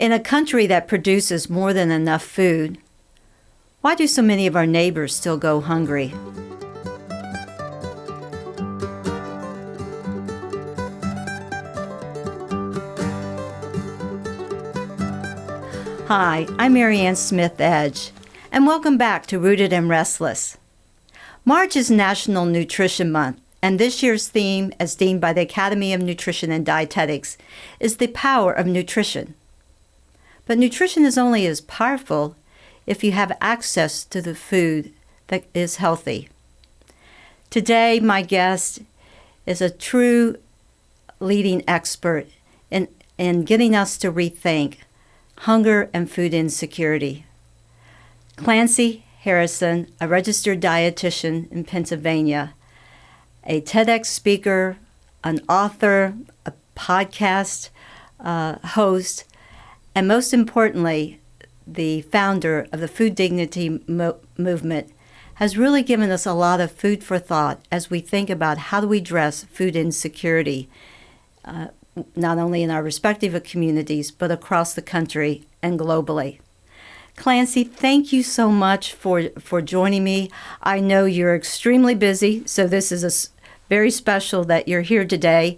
In a country that produces more than enough food, why do so many of our neighbors still go hungry? Hi, I'm Marianne Smith-Edge, and welcome back to Rooted and Restless. March is National Nutrition Month, and this year's theme, as deemed by the Academy of Nutrition and Dietetics, is the power of nutrition. But nutrition is only as powerful if you have access to the food that is healthy. Today, my guest is a true leading expert in getting us to rethink hunger and food insecurity. Clancy Harrison, a registered dietitian in Pennsylvania, a TEDx speaker, an author, a podcast host, and most importantly, the founder of the Food Dignity Movement, has really given us a lot of food for thought as we think about how do we address food insecurity, not only in our respective communities, but across the country and globally. Clancy, thank you so much for joining me. I know you're extremely busy, so this is very special that you're here today.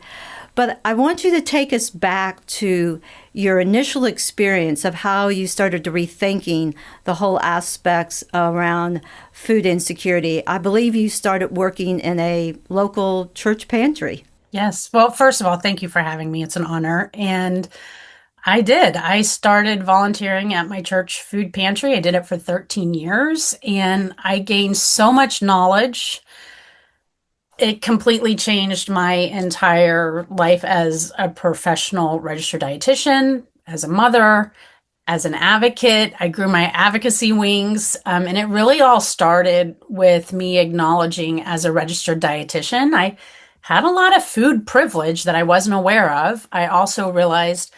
But I want you to take us back to your initial experience of how you started to rethinking the whole aspects around food insecurity. I believe you started working in a local church pantry. Yes. Well, first of all, thank you for having me. It's an honor. And I did. I started volunteering at my church food pantry. I did it for 13 years and I gained so much knowledge. It completely changed my entire life as a professional registered dietitian, as a mother, as an advocate. I grew my advocacy wings, and it really all started with me acknowledging as a registered dietitian, I had a lot of food privilege that I wasn't aware of. I also realized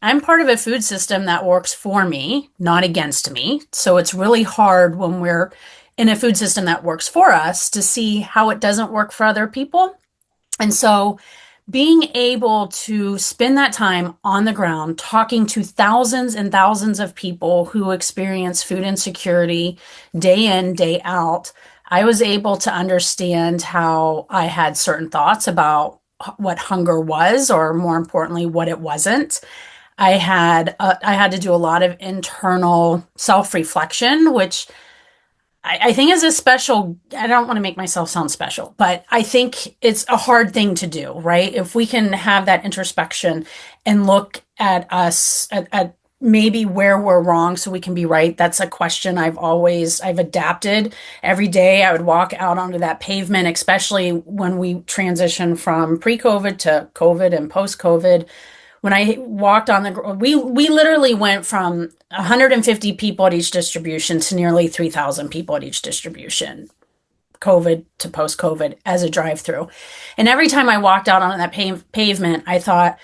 I'm part of a food system that works for me, not against me. So it's really hard when we're in a food system that works for us to see how it doesn't work for other people. And so being able to spend that time on the ground talking to thousands and thousands of people who experience food insecurity day in, day out, I was able to understand how I had certain thoughts about what hunger was, or more importantly, what it wasn't. I had to do a lot of internal self-reflection, which I think is a special, I don't want to make myself sound special, but I think it's a hard thing to do, right? If we can have that introspection and look at us, at maybe where we're wrong so we can be right. That's a question I've adapted. Every day I would walk out onto that pavement, especially when we transition from pre-COVID to COVID and post-COVID. When I walked on we literally went from 150 people at each distribution to nearly 3,000 people at each distribution, COVID to post-COVID, as a drive-through. And every time I walked out on that pavement, I thought,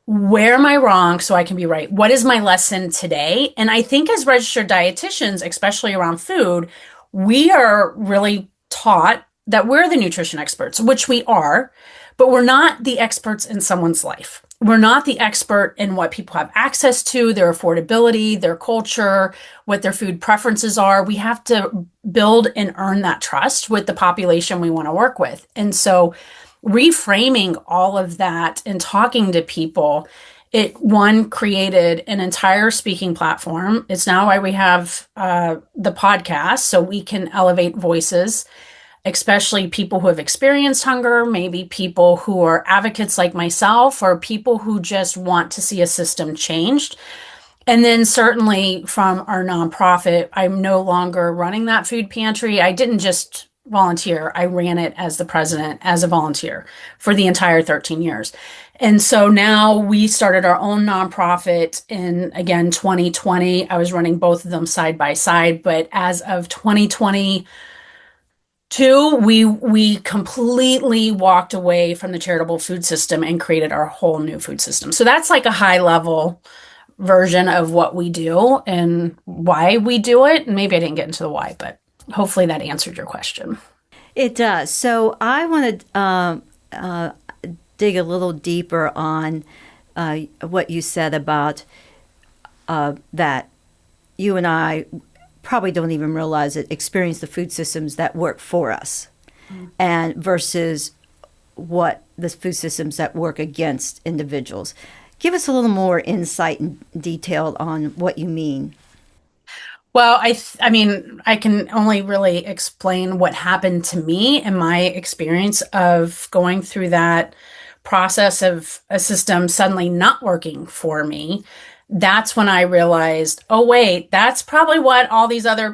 where am I wrong so I can be right? What is my lesson today? And I think as registered dietitians, especially around food, we are really taught that we're the nutrition experts, which we are, but we're not the experts in someone's life. We're not the expert in what people have access to, their affordability, their culture, what their food preferences are. We have to build and earn that trust with the population we want to work with. And so reframing all of that and talking to people, it created an entire speaking platform. It's now why we have the podcast, so we can elevate voices, especially people who have experienced hunger, maybe people who are advocates like myself, or people who just want to see a system changed. And then certainly from our nonprofit, I'm no longer running that food pantry. I didn't just volunteer. I ran it as the president, as a volunteer for the entire 13 years. And so now we started our own nonprofit in, again, 2020. I was running both of them side by side, but as of 2022, we completely walked away from the charitable food system and created our whole new food system. So that's like a high level version of what we do and why we do it. And maybe I didn't get into the why, but hopefully that answered your question. It does. So I want to dig a little deeper on what you said about that you and I probably don't even realize it, experience the food systems that work for us, and versus what the food systems that work against individuals. Give us a little more insight and detail on what you mean. Well, I mean, I can only really explain what happened to me and my experience of going through that process of a system suddenly not working for me. That's when I realized, oh, wait, that's probably what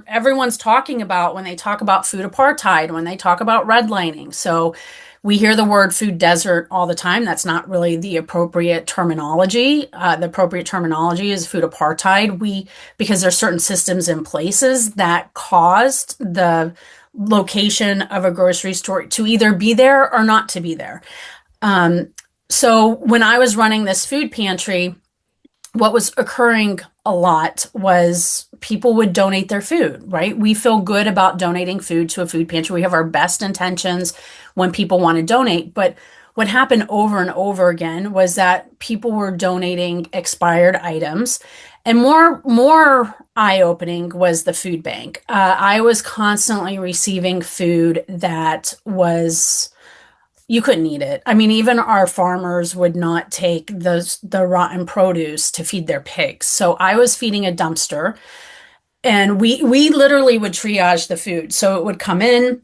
everyone's talking about when they talk about food apartheid, when they talk about redlining. So we hear the word food desert all the time. That's not really the appropriate terminology. The appropriate terminology is food apartheid. Because there's certain systems in places that caused the location of a grocery store to either be there or not to be there. So when I was running this food pantry, what was occurring a lot was people would donate their food, right? We feel good about donating food to a food pantry. We have our best intentions when people want to donate. But what happened over and over again was that people were donating expired items. And more eye-opening was the food bank. I was constantly receiving food that was you couldn't eat it. I mean, even our farmers would not take the rotten produce to feed their pigs. So I was feeding a dumpster, and we literally would triage the food. So it would come in,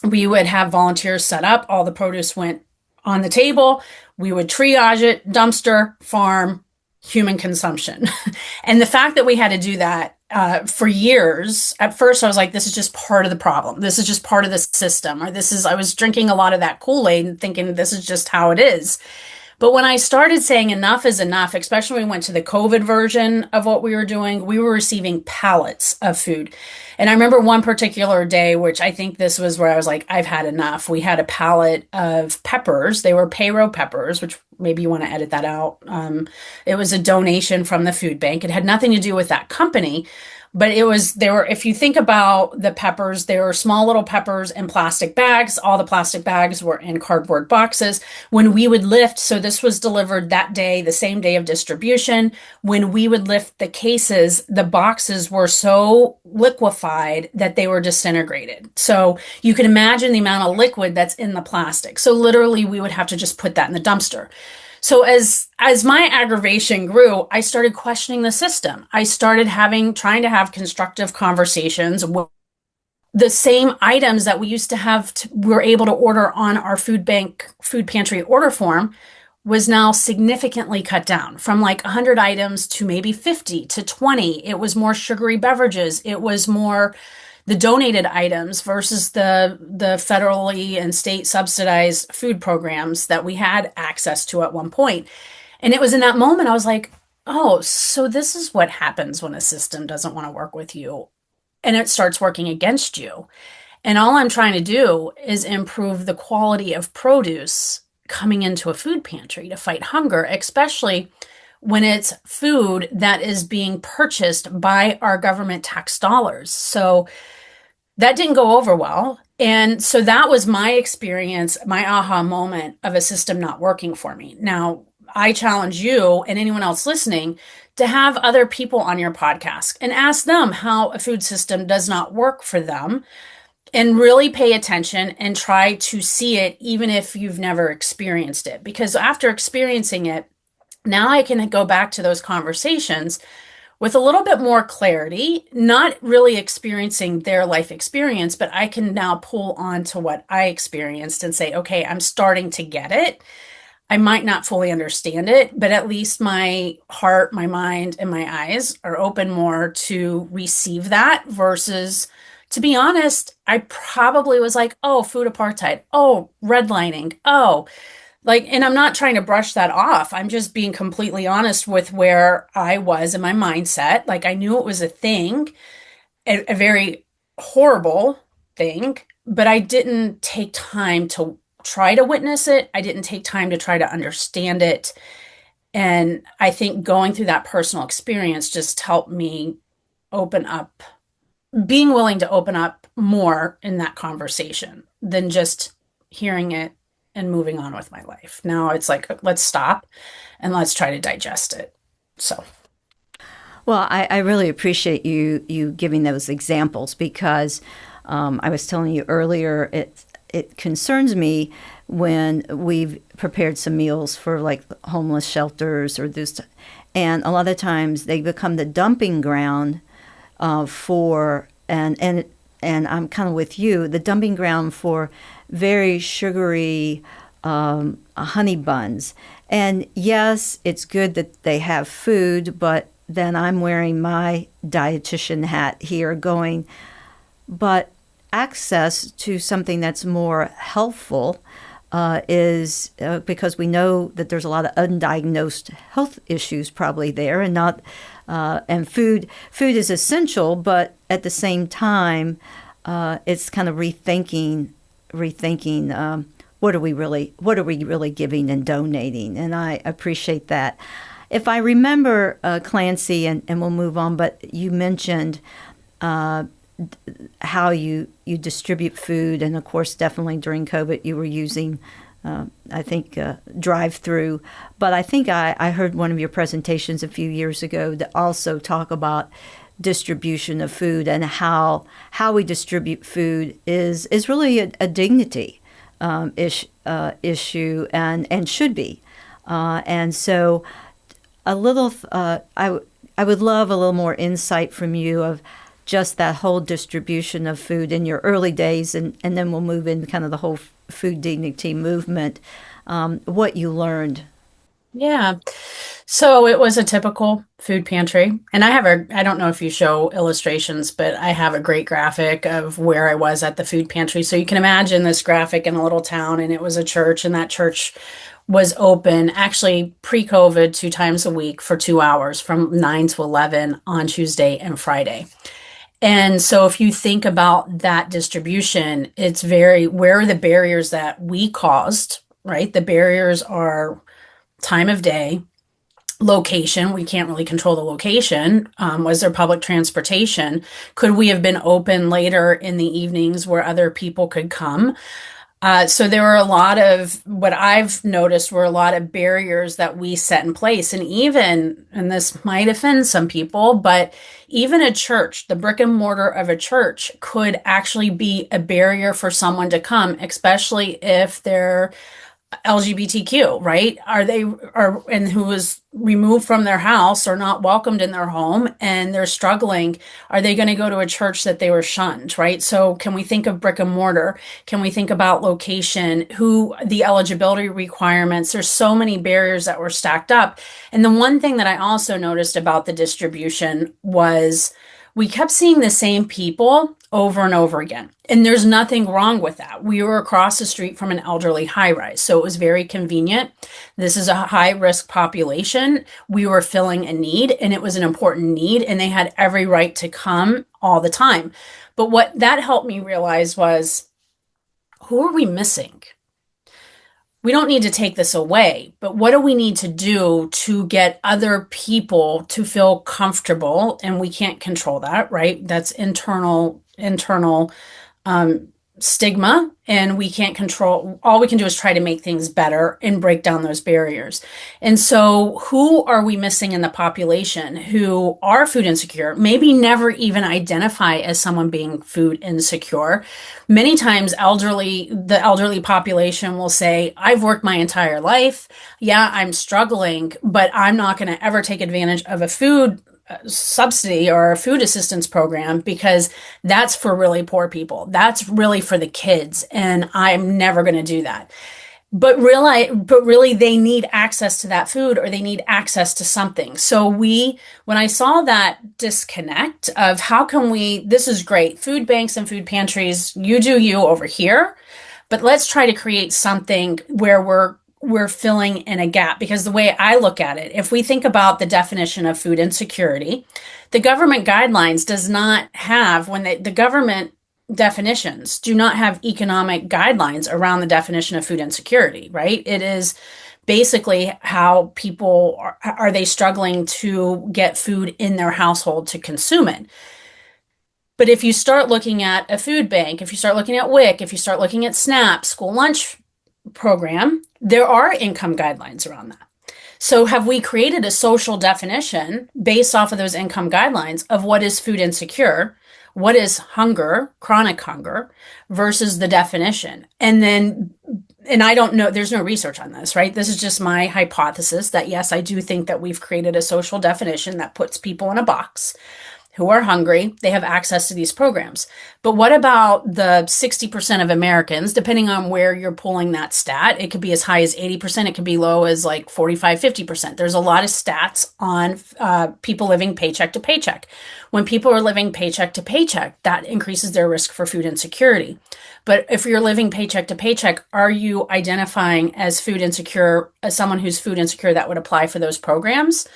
we would have volunteers set up, all the produce went on the table, we would triage it, dumpster, farm, human consumption. And the fact that we had to do that for years, at first I was like, this is just part of the problem. This is just part of the system. Or I was drinking a lot of that Kool-Aid and thinking this is just how it is. But when I started saying enough is enough, especially when we went to the COVID version of what we were doing, we were receiving pallets of food. And I remember one particular day, which I think this was where I was like, I've had enough. We had a pallet of peppers. They were Payro peppers, which maybe you want to edit that out. It was a donation from the food bank. It had nothing to do with that company. But if you think about the peppers, they were small little peppers in plastic bags. All the plastic bags were in cardboard boxes. When we would lift, so this was delivered that day, the same day of distribution. When we would lift the cases, the boxes were so liquefied that they were disintegrated. So you can imagine the amount of liquid that's in the plastic. So literally we would have to just put that in the dumpster. So as my aggravation grew, I started questioning the system. I started trying to have constructive conversations with the same items that we used to have, we were able to order on our food pantry order form was now significantly cut down from like 100 items to maybe 50 to 20. It was more sugary beverages. It was more the donated items versus the federally and state subsidized food programs that we had access to at one point. And it was in that moment I was like, oh, so this is what happens when a system doesn't want to work with you and it starts working against you. And all I'm trying to do is improve the quality of produce coming into a food pantry to fight hunger, especially when it's food that is being purchased by our government tax dollars. So that didn't go over well. And so that was my experience, my aha moment of a system not working for me. Now, I challenge you and anyone else listening to have other people on your podcast and ask them how a food system does not work for them, and really pay attention and try to see it even if you've never experienced it. Because after experiencing it, now I can go back to those conversations with a little bit more clarity, not really experiencing their life experience, but I can now pull on to what I experienced and say, okay, I'm starting to get it. I might not fully understand it, but at least my heart, my mind, and my eyes are open more to receive that versus, to be honest, I probably was like, oh, food apartheid, oh, redlining, oh, like, and I'm not trying to brush that off. I'm just being completely honest with where I was in my mindset. Like, I knew it was a thing, a very horrible thing, but I didn't take time to try to witness it. I didn't take time to try to understand it. And I think going through that personal experience just helped me open up, being willing to open up more in that conversation than just hearing it and moving on with my life. Now it's like, let's stop and let's try to digest it. So. Well, I really appreciate you giving those examples because I was telling you earlier it concerns me when we've prepared some meals for like homeless shelters or this, and a lot of times they become the dumping ground for and I'm kind of with you, the dumping ground for very sugary honey buns. And yes, it's good that they have food, but then I'm wearing my dietitian hat here going, but access to something that's more healthful is because we know that there's a lot of undiagnosed health issues probably there, and not and food is essential, but at the same time, it's kind of rethinking what are we really giving and donating, and I appreciate that. If I remember, Clancy, and we'll move on, but you mentioned how you distribute food, and of course, definitely during COVID, you were using, I think, drive-through. But I think I heard one of your presentations a few years ago that also talk about distribution of food and how we distribute food is really a dignity issue and should be. And so a little, I would love a little more insight from you of just that whole distribution of food in your early days, and then we'll move into kind of the whole food dignity movement, what you learned. Yeah. So it was a typical food pantry. And I don't know if you show illustrations, but I have a great graphic of where I was at the food pantry. So you can imagine this graphic in a little town, and it was a church, and that church was open actually pre-COVID 2 times a week for 2 hours from 9 to 11 on Tuesday and Friday. And so if you think about that distribution, where are the barriers that we caused, right? The barriers are time of day, location. We can't really control the location. Was there public transportation? Could we have been open later in the evenings where other people could come? So there were what I've noticed were a lot of barriers that we set in place. And this might offend some people, but even a church, the brick and mortar of a church could actually be a barrier for someone to come, especially if they're LGBTQ, right? And who was removed from their house or not welcomed in their home and they're struggling. Are they going to go to a church that they were shunned, right? So can we think of brick and mortar? Can we think about location, the eligibility requirements? There's so many barriers that were stacked up. And the one thing that I also noticed about the distribution was we kept seeing the same people over and over again. And there's nothing wrong with that. We were across the street from an elderly high rise, so it was very convenient. This is a high risk population. We were filling a need, and it was an important need, and they had every right to come all the time. But what that helped me realize was, who are we missing? We don't need to take this away, but what do we need to do to get other people to feel comfortable? And we can't control that, right? That's internal stigma, and we can't control. All we can do is try to make things better and break down those barriers. And so who are we missing in the population who are food insecure, maybe never even identify as someone being food insecure? Many times the elderly population will say, I've worked my entire life. Yeah, I'm struggling, but I'm not going to ever take advantage of a food subsidy or a food assistance program because that's for really poor people. That's really for the kids, and I'm never going to do that. But really they need access to that food, or they need access to something. So when I saw that disconnect of this is great, food banks and food pantries, you do you over here, but let's try to create something where we're filling in a gap. Because the way I look at it, if we think about the definition of food insecurity, the government guidelines does not have, the government definitions do not have economic guidelines around the definition of food insecurity, right? It is basically how people are they struggling to get food in their household to consume it. But if you start looking at a food bank, if you start looking at WIC, if you start looking at SNAP, school lunch program, there are income guidelines around that. So have we created a social definition based off of those income guidelines of what is food insecure, what is hunger, chronic hunger, versus the definition? And I don't know, there's no research on this, right? This is just my hypothesis that yes, I do think that we've created a social definition that puts people in a box who are hungry, they have access to these programs. But what about the 60% of Americans, depending on where you're pulling that stat? It could be as high as 80%, it could be low as like 45, 50%. There's a lot of stats on people living paycheck to paycheck. When people are living paycheck to paycheck, that increases their risk for food insecurity. But if you're living paycheck to paycheck, are you identifying as food insecure, as someone who's food insecure that would apply for those programs?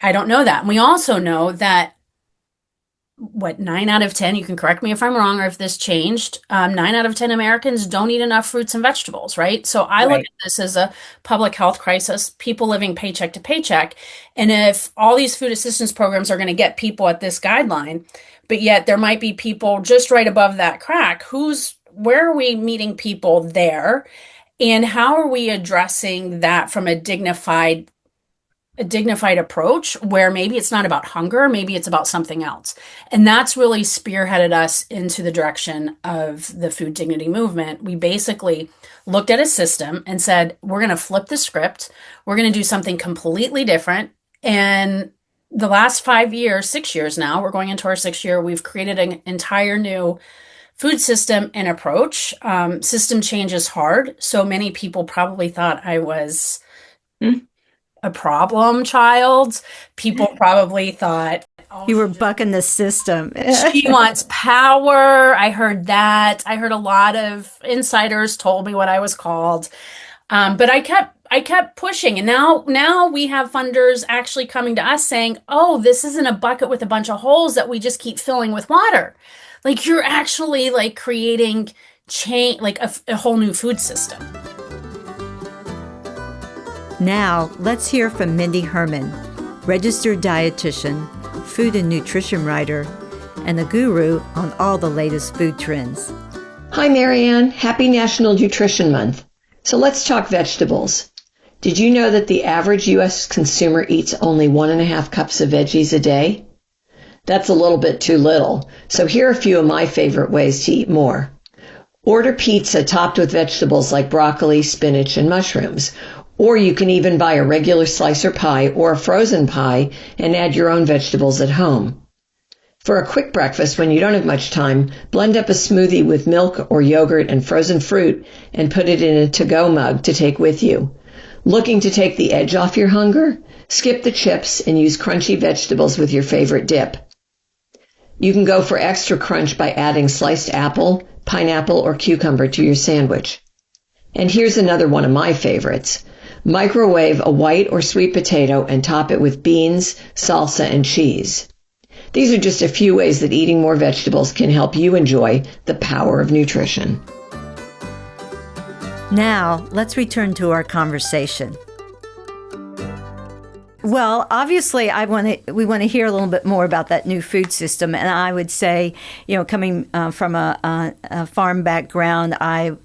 I don't know that. And we also know that 9 out of 10, you can correct me if I'm wrong or if this changed, 9 out of 10 Americans don't eat enough fruits and vegetables, right? So I look Right. at this as a public health crisis, people living paycheck to paycheck. And if all these food assistance programs are going to get people at this guideline, but yet there might be people just right above that crack, where are we meeting people there? And how are we addressing that from a dignified approach where maybe it's not about hunger, maybe it's about something else. And that's really spearheaded us into the direction of the food dignity movement. We basically looked at a system and said, we're going to flip the script. We're going to do something completely different. And the last 5 years, 6 years now, we're going into our 6th year, we've created an entire new food system and approach. System change is hard. So many people probably thought I was a problem child. People probably thought, oh, You were bucking the system. she wants power. I heard that. I heard a lot of insiders told me what I was called. But I kept pushing. And now we have funders actually coming to us saying, oh, this isn't a bucket with a bunch of holes that we just keep filling with water. Like you're actually like creating change, like a whole new food system. Now, let's hear from Mindy Herman, registered dietitian, food and nutrition writer, and a guru on all the latest food trends. Hi, Marianne. Happy National Nutrition Month. So let's talk vegetables. Did you know that the average U.S. consumer eats only 1.5 cups of veggies a day? That's a little bit too little. So here are a few of my favorite ways to eat more. Order pizza topped with vegetables like broccoli, spinach, and mushrooms. Or you can even buy a regular slicer pie or a frozen pie and add your own vegetables at home. For a quick breakfast, when you don't have much time, blend up a smoothie with milk or yogurt and frozen fruit and put it in a to-go mug to take with you. Looking to take the edge off your hunger? Skip the chips and use crunchy vegetables with your favorite dip. You can go for extra crunch by adding sliced apple, pineapple, or cucumber to your sandwich. And here's another one of my favorites. Microwave a white or sweet potato and top it with beans, salsa, and cheese. These are just a few ways that eating more vegetables can help you enjoy the power of nutrition. Now, let's return to our conversation. Well, obviously, we want to hear a little bit more about that new food system. And I would say, coming from a farm background, I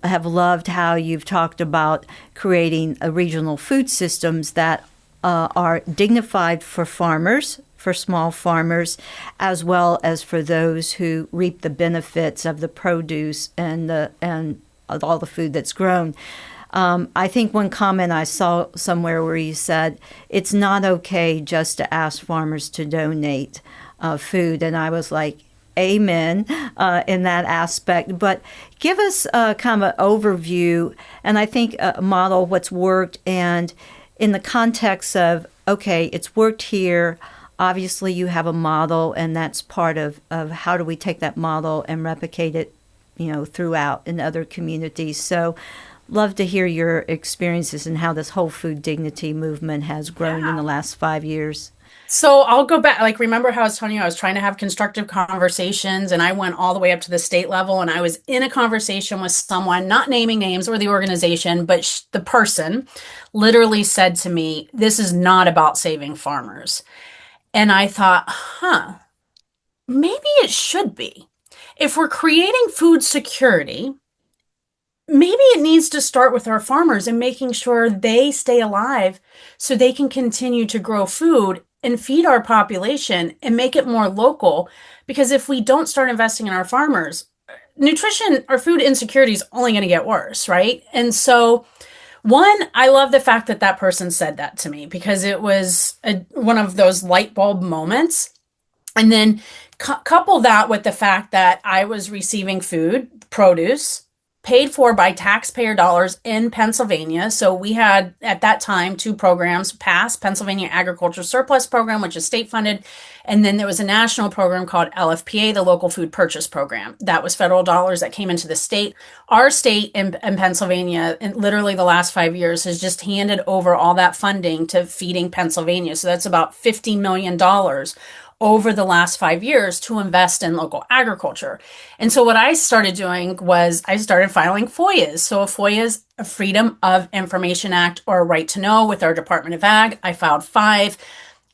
have loved how you've talked about creating regional food systems that are dignified for farmers, for small farmers, as well as for those who reap the benefits of the produce and all the food that's grown. I think one comment I saw somewhere where you said it's not okay just to ask farmers to donate food, and I was like, amen in that aspect. But give us kind of an overview, and I think a model what's worked, and in the context of, okay, it's worked here. Obviously, you have a model, and that's part of how do we take that model and replicate it, throughout in other communities. So love to hear your experiences and how this whole food dignity movement has grown in the last 5 years. So I'll go back, like, remember how I was telling you I was trying to have constructive conversations and I went all the way up to the state level and I was in a conversation with someone, not naming names or the organization, but the person literally said to me, this is not about saving farmers. And I thought, maybe it should be. If we're creating food security, maybe it needs to start with our farmers and making sure they stay alive so they can continue to grow food and feed our population and make it more local. Because if we don't start investing in our farmers, nutrition or food insecurity is only going to get worse, right? And so, one, I love the fact that that person said that to me because it was one of those light bulb moments. And then couple that with the fact that I was receiving food, produce, paid for by taxpayer dollars in Pennsylvania. So we had at that time two programs pass: Pennsylvania Agriculture Surplus Program, which is state funded, and then there was a national program called LFPA, the Local Food Purchase Program. That was federal dollars that came into the state. Our state in Pennsylvania, in literally the last 5 years, has just handed over all that funding to Feeding Pennsylvania. So that's about $50 million over the last 5 years to invest in local agriculture. And so what I started doing was I started filing FOIAs. So a FOIA is a Freedom of Information Act, or a right to know, with our Department of Ag. I filed 5.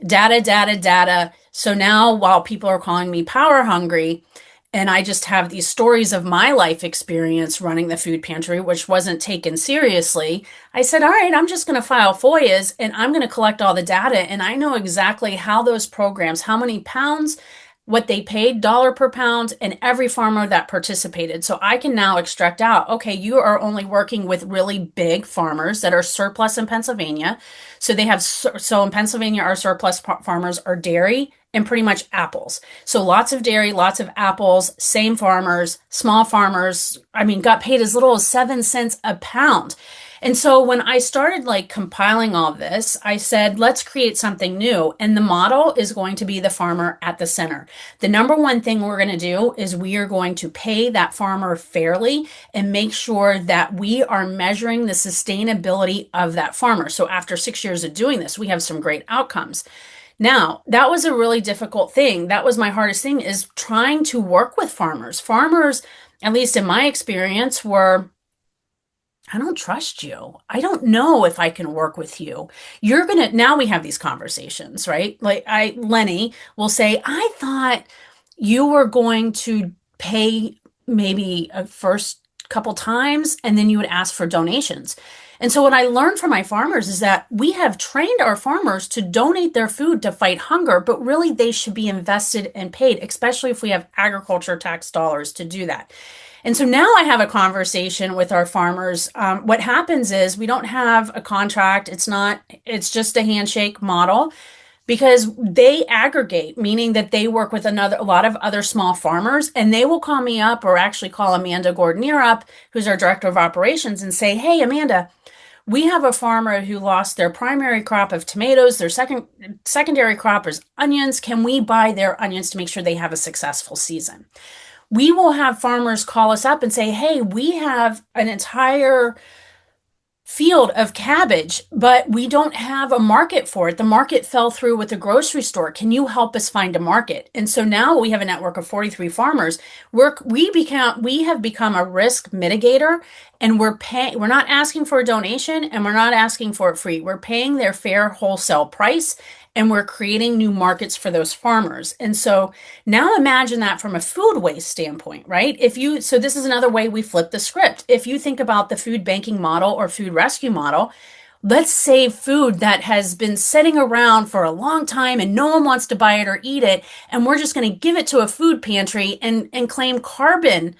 Data. So now while people are calling me power hungry, and I just have these stories of my life experience running the food pantry, which wasn't taken seriously, I said, all right, I'm just going to file FOIAs and I'm going to collect all the data. And I know exactly how those programs, how many pounds, what they paid, dollar per pound, and every farmer that participated. So I can now extract out, okay, you are only working with really big farmers that are surplus in Pennsylvania. So they have, so in Pennsylvania, our surplus farmers are dairy and pretty much apples. So lots of dairy, lots of apples, same farmers, small farmers, got paid as little as 7 cents a pound. And so when I started compiling all this, I said, let's create something new. And the model is going to be the farmer at the center. The number one thing we're going to do is we are going to pay that farmer fairly and make sure that we are measuring the sustainability of that farmer. So after 6 years of doing this, we have some great outcomes. Now, that was a really difficult thing. That was my hardest thing, is trying to work with farmers. Farmers, at least in my experience, were, I don't trust you. I don't know if I can work with you. Now we have these conversations, right? Lenny will say, I thought you were going to pay maybe a first couple times and then you would ask for donations. And so what I learned from my farmers is that we have trained our farmers to donate their food to fight hunger, but really they should be invested and paid, especially if we have agriculture tax dollars to do that. And so now I have a conversation with our farmers. What happens is we don't have a contract. It's just a handshake model, because they aggregate, meaning that they work with a lot of other small farmers, and they will call me up, or actually call Amanda Gordonier up, who's our director of operations, and say, hey, Amanda, we have a farmer who lost their primary crop of tomatoes. Their secondary crop is onions. Can we buy their onions to make sure they have a successful season? We will have farmers call us up and say, hey, we have an entire field of cabbage, but we don't have a market for it. The market fell through with the grocery store. Can you help us find a market? And so now we have a network of 43 farmers. We have become a risk mitigator, and we're not asking for a donation, and we're not asking for it free. We're paying their fair wholesale price, and we're creating new markets for those farmers. And so now imagine that from a food waste standpoint, right? So this is another way we flip the script. If you think about the food banking model or food rescue model, let's save food that has been sitting around for a long time and no one wants to buy it or eat it. And we're just going to give it to a food pantry and claim carbon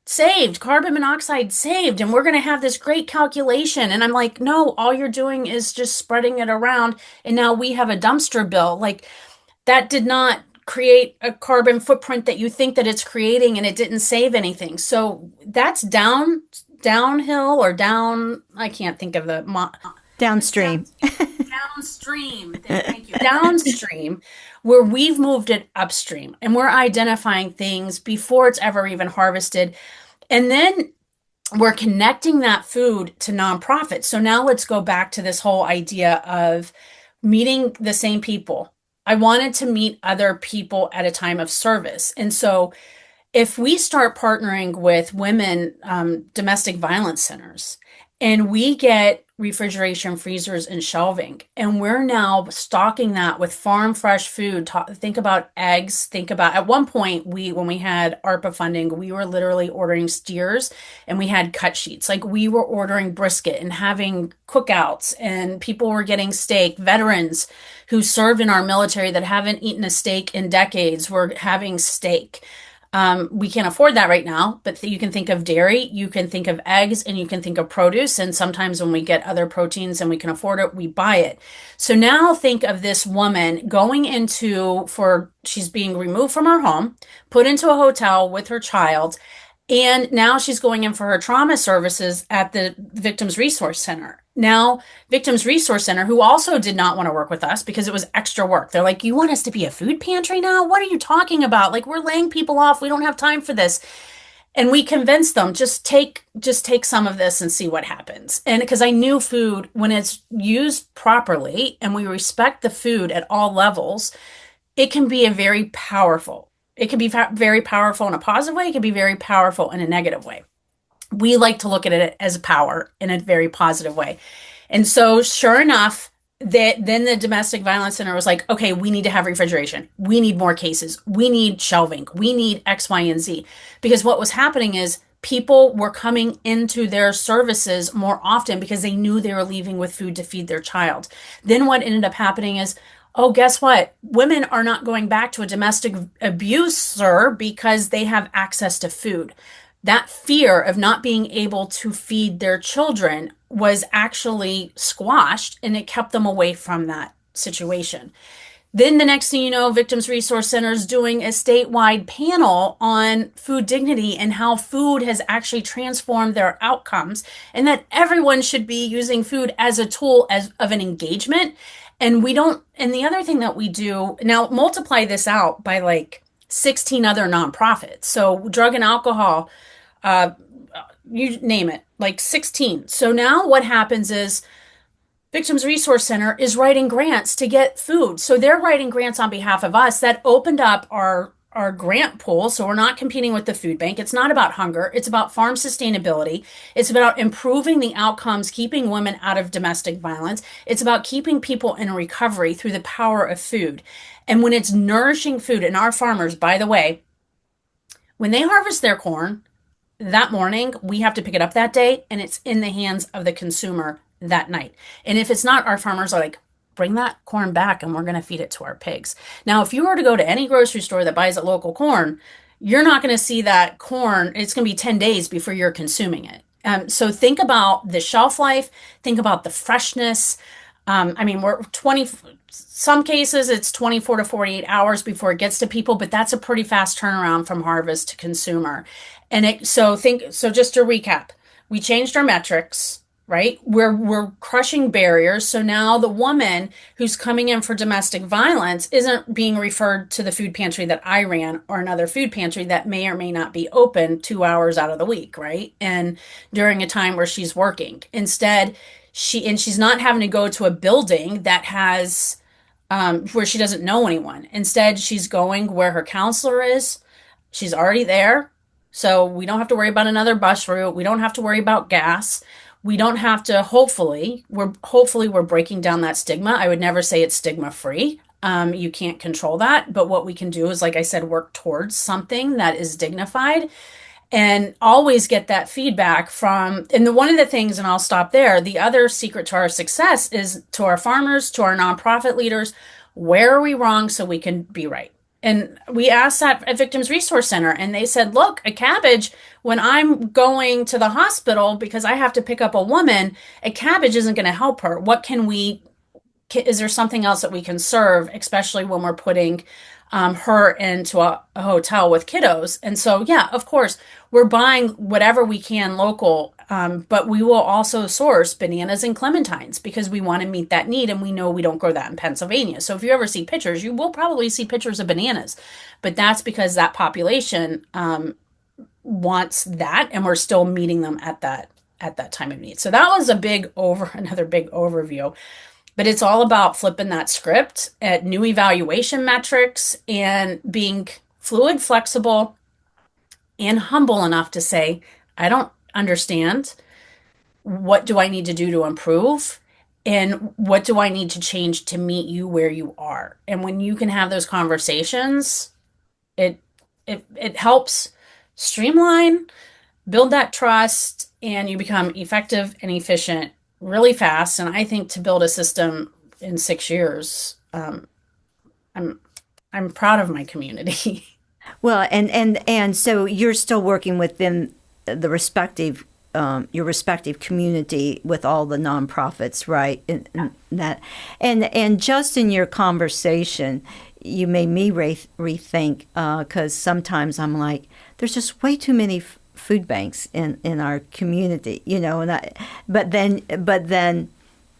saved, carbon monoxide saved, and we're going to have this great calculation. And I'm like, no, all you're doing is just spreading it around, and now we have a dumpster bill. That did not create a carbon footprint that you think that it's creating, and it didn't save anything. So that's downhill or down, I can't think of downstream. Downstream. Thank you. Downstream, where we've moved it upstream, and we're identifying things before it's ever even harvested. And then we're connecting that food to nonprofits. So now let's go back to this whole idea of meeting the same people. I wanted to meet other people at a time of service. And so if we start partnering with women domestic violence centers, and we get refrigeration, freezers, and shelving. And we're now stocking that with farm fresh food. Think about eggs. Think about, at one point, when we had ARPA funding, we were literally ordering steers and we had cut sheets. Like, we were ordering brisket and having cookouts, and people were getting steak. Veterans who served in our military that haven't eaten a steak in decades were having steak. We can't afford that right now, but you can think of dairy, you can think of eggs, and you can think of produce. And sometimes when we get other proteins and we can afford it, we buy it. So now think of this woman going she's being removed from her home, put into a hotel with her child, and now she's going in for her trauma services at the Victims Resource Center. Now, Victims Resource Center, who also did not want to work with us because it was extra work. They're like, you want us to be a food pantry now? What are you talking about? Like, we're laying people off. We don't have time for this. And we convinced them, just take some of this and see what happens. And because I knew food, when it's used properly and we respect the food at all levels, it can be very powerful in a positive way. It can be very powerful in a negative way. We like to look at it as power in a very positive way. And so sure enough, then the domestic violence center was like, okay, we need to have refrigeration. We need more cases. We need shelving. We need X, Y, and Z. Because what was happening is people were coming into their services more often because they knew they were leaving with food to feed their child. Then what ended up happening is, oh, guess what? Women are not going back to a domestic abuser because they have access to food. That fear of not being able to feed their children was actually squashed, and it kept them away from that situation. Then the next thing you know, Victims Resource Center is doing a statewide panel on food dignity and how food has actually transformed their outcomes, and that everyone should be using food as a tool of an engagement. And the other thing that we do, now multiply this out by like 16 other nonprofits. So drug and alcohol, you name it, like 16. So now what happens is Victims Resource Center is writing grants to get food. So they're writing grants on behalf of us. That opened up our grant pool. So we're not competing with the food bank. It's not about hunger. It's about farm sustainability. It's about improving the outcomes, keeping women out of domestic violence. It's about keeping people in recovery through the power of food. And when it's nourishing food, and our farmers, by the way, when they harvest their corn that morning, we have to pick it up that day, and it's in the hands of the consumer that night. And if it's not, our farmers are like, bring that corn back and we're going to feed it to our pigs. Now, if you were to go to any grocery store that buys a local corn, you're not going to see that corn. It's going to be 10 days before you're consuming it. So think about the shelf life, think about the freshness. Some cases it's 24 to 48 hours before it gets to people, but that's a pretty fast turnaround from harvest to consumer. So just to recap, we changed our metrics, right? We're crushing barriers. So now the woman who's coming in for domestic violence isn't being referred to the food pantry that I ran or another food pantry that may or may not be open 2 hours out of the week, right? And during a time where she's working. Instead, she's not having to go to a building that has where she doesn't know anyone. Instead, she's going where her counselor is. She's already there. So we don't have to worry about another bus route. We don't have to worry about gas. We don't have to, hopefully we're breaking down that stigma. I would never say it's stigma free. You can't control that. But what we can do is, like I said, work towards something that is dignified and always get that feedback one of the things, and I'll stop there, the other secret to our success is to our farmers, to our nonprofit leaders, where are we wrong so we can be right? And we asked that at Victims Resource Center, and they said, look, a cabbage, when I'm going to the hospital because I have to pick up a woman, a cabbage isn't going to help her. Is there something else that we can serve, especially when we're putting her into a hotel with kiddos? And so, yeah, of course, we're buying whatever we can local, but we will also source bananas and clementines because we want to meet that need, and we know we don't grow that in Pennsylvania. So if you ever see pictures, you will probably see pictures of bananas, but that's because that population wants that, and we're still meeting them at that time of need. So that was another big overview. But it's all about flipping that script at new evaluation metrics and being fluid, flexible, and humble enough to say, I don't understand. what do I need to do to improve? And what do I need to change to meet you where you are? And when you can have those conversations, it it helps streamline, build that trust, and you become effective and efficient really fast. And I think to build a system in 6 years, I'm I'm proud of my community. Well, and so you're still working within the respective your respective community with all the nonprofits, right? And that, and just in your conversation, you made me rethink because sometimes I'm like, there's just way too many food banks in our community, you know. But then,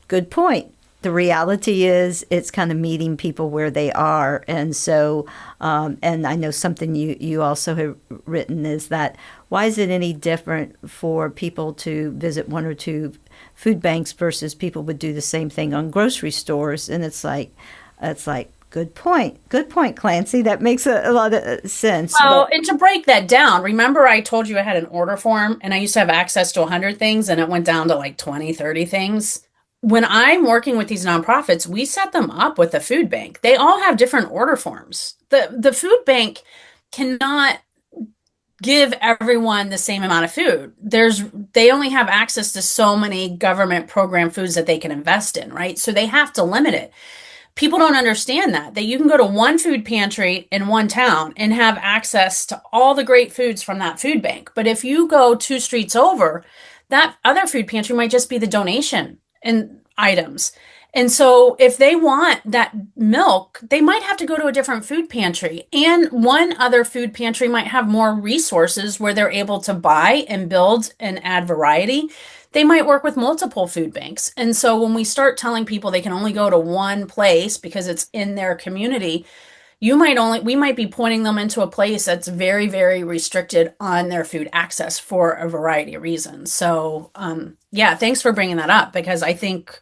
good point. The reality is it's kind of meeting people where they are. And so, and I know something you also have written is that why is it any different for people to visit one or two food banks versus people would do the same thing on grocery stores? And it's like, good point. Good point, Clancy. That makes a lot of sense. Well, and to break that down, remember I told you I had an order form and I used to have access to 100 things and it went down to like 20, 30 things. When I'm working with these nonprofits, we set them up with a food bank. They all have different order forms. The food bank cannot give everyone the same amount of food. They only have access to so many government program foods that they can invest in, right? So they have to limit it. People don't understand that you can go to one food pantry in one town and have access to all the great foods from that food bank. But if you go 2 streets over, that other food pantry might just be the donation and items. And so if they want that milk, they might have to go to a different food pantry. And one other food pantry might have more resources where they're able to buy and build and add variety. They might work with multiple food banks. And so when we start telling people they can only go to one place because it's in their community, we might be pointing them into a place that's very, very restricted on their food access for a variety of reasons. So, yeah, thanks for bringing that up because I think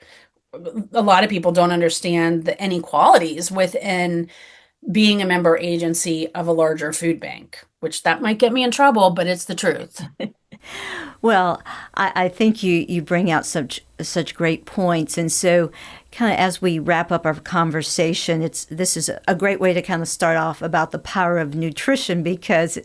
a lot of people don't understand the inequalities within being a member agency of a larger food bank, which that might get me in trouble, but it's the truth. Well, I think you bring out such great points, and so kind of as we wrap up our conversation, this is a great way to kind of start off about the power of nutrition because,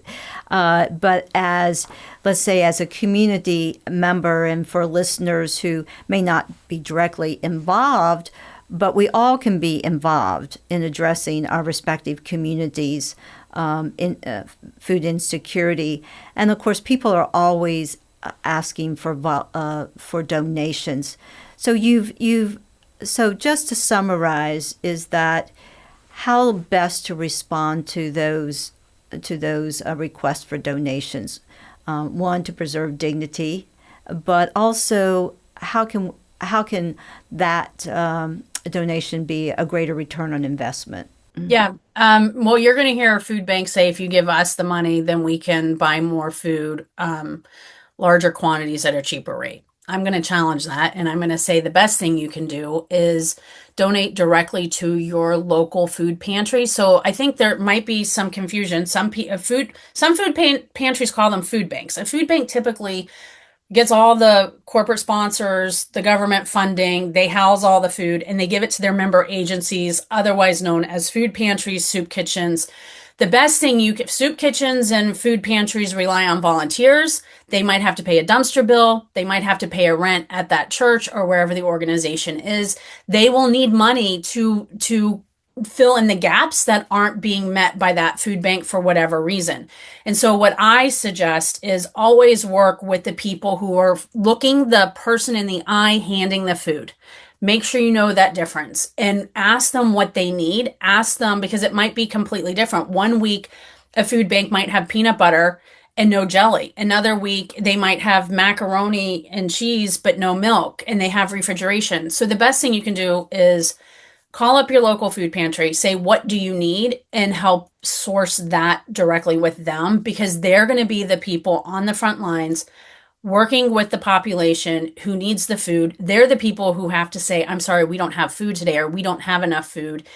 but let's say as a community member and for listeners who may not be directly involved, but we all can be involved in addressing our respective communities in food insecurity, and of course, people are always asking for donations. So just to summarize, is that how best to respond to those requests for donations? One, to preserve dignity, but also how can that donation be a greater return on investment? Yeah. Well, you're going to hear food banks say if you give us the money, then we can buy more food, larger quantities at a cheaper rate. I'm going to challenge that. And I'm going to say the best thing you can do is donate directly to your local food pantry. So I think there might be some confusion. Some food pantries call them food banks. A food bank typically gets all the corporate sponsors, the government funding, they house all the food, and they give it to their member agencies, otherwise known as food pantries, soup kitchens. The best thing soup kitchens and food pantries rely on volunteers. They might have to pay a dumpster bill. They might have to pay a rent at that church or wherever the organization is. They will need money to fill in the gaps that aren't being met by that food bank for whatever reason. And so what I suggest is always work with the people who are looking the person in the eye, handing the food. Make sure you know that difference and ask them what they need. Ask them because it might be completely different. One week, a food bank might have peanut butter and no jelly. Another week, they might have macaroni and cheese, but no milk, and they have refrigeration. So the best thing you can do is call up your local food pantry, say, what do you need, and help source that directly with them because they're going to be the people on the front lines working with the population who needs the food. They're the people who have to say, I'm sorry, we don't have food today, or we don't have enough food,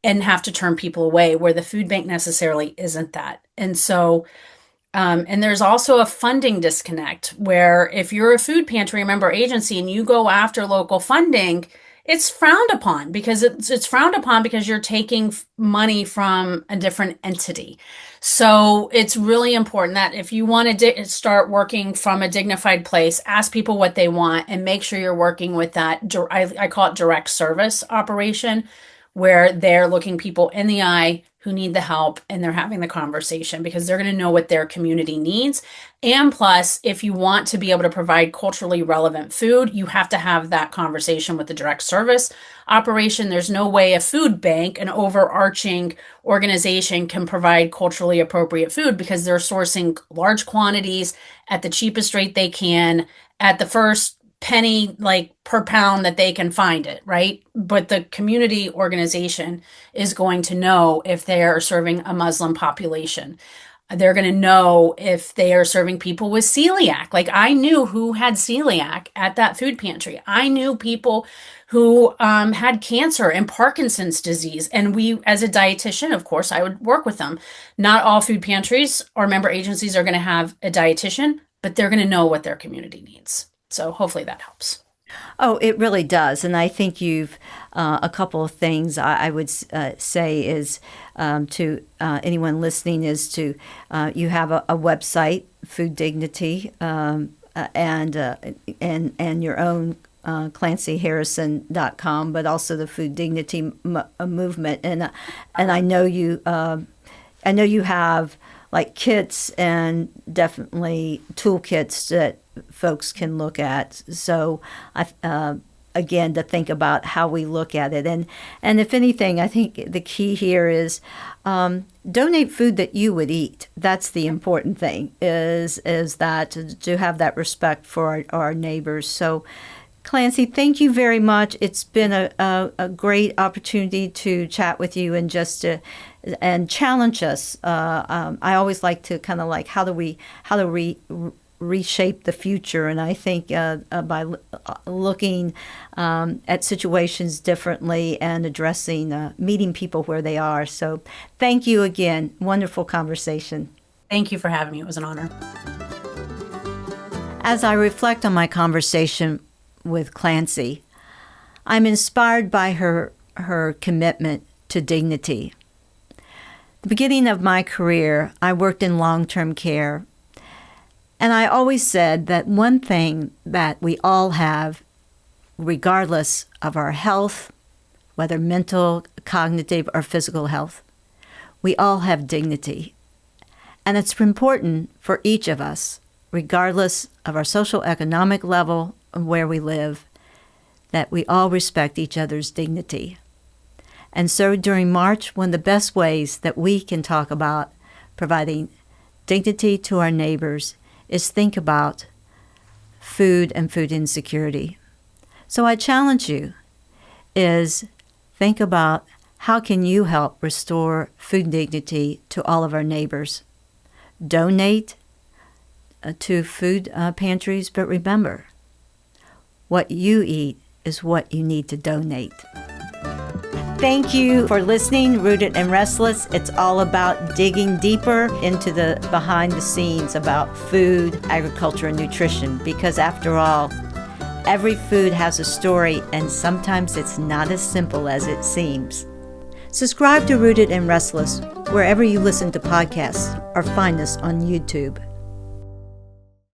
and have to turn people away where the food bank necessarily isn't that. And so And there's also a funding disconnect where if you're a food pantry member agency and you go after local funding, it's frowned upon because it's frowned upon because you're taking money from a different entity. So it's really important that if you want to start working from a dignified place, ask people what they want and make sure you're working with that. I call it direct service operation, where they're looking people in the eye who need the help and they're having the conversation because they're going to know what their community needs. And plus, if you want to be able to provide culturally relevant food, you have to have that conversation with the direct service operation. There's no way a food bank, an overarching organization, can provide culturally appropriate food because they're sourcing large quantities at the cheapest rate they can at the first penny like per pound that they can find it, right? But the community organization is going to know if they are serving a Muslim population. They're going to know if they are serving people with celiac. Like I knew who had celiac at that food pantry. I knew people who had cancer and Parkinson's disease. And we, as a dietitian, of course, I would work with them. Not all food pantries or member agencies are going to have a dietitian, but they're going to know what their community needs. So hopefully that helps. Oh, it really does. And I think you've a couple of things I would say is to anyone listening is to you have a website, Food Dignity, and your own clancyharrison.com, but also the Food Dignity movement. And I know you have like kits and definitely toolkits that folks can look at. So, again, to think about how we look at it. And if anything, I think the key here is donate food that you would eat. That's the important thing, is that to have that respect for our neighbors. So, Clancy, thank you very much. It's been a great opportunity to chat with you and just to and challenge us. I always like to kind of like how do we reshape the future, and I think by looking at situations differently and addressing meeting people where they are. So thank you again. Wonderful conversation. Thank you for having me. It was an honor. As I reflect on my conversation with Clancy, I'm inspired by her commitment to dignity. The beginning of my career, I worked in long-term care, and I always said that one thing that we all have, regardless of our health, whether mental, cognitive, or physical health, we all have dignity. And it's important for each of us, regardless of our social economic level and where we live, that we all respect each other's dignity. And so during March, one of the best ways that we can talk about providing dignity to our neighbors is think about food and food insecurity. So I challenge you is think about how can you help restore food dignity to all of our neighbors. Donate to food pantries, but remember, what you eat is what you need to donate. Thank you for listening, Rooted and Restless. It's all about digging deeper into the behind the scenes about food, agriculture, and nutrition, because after all, every food has a story, and sometimes it's not as simple as it seems. Subscribe to Rooted and Restless wherever you listen to podcasts or find us on YouTube.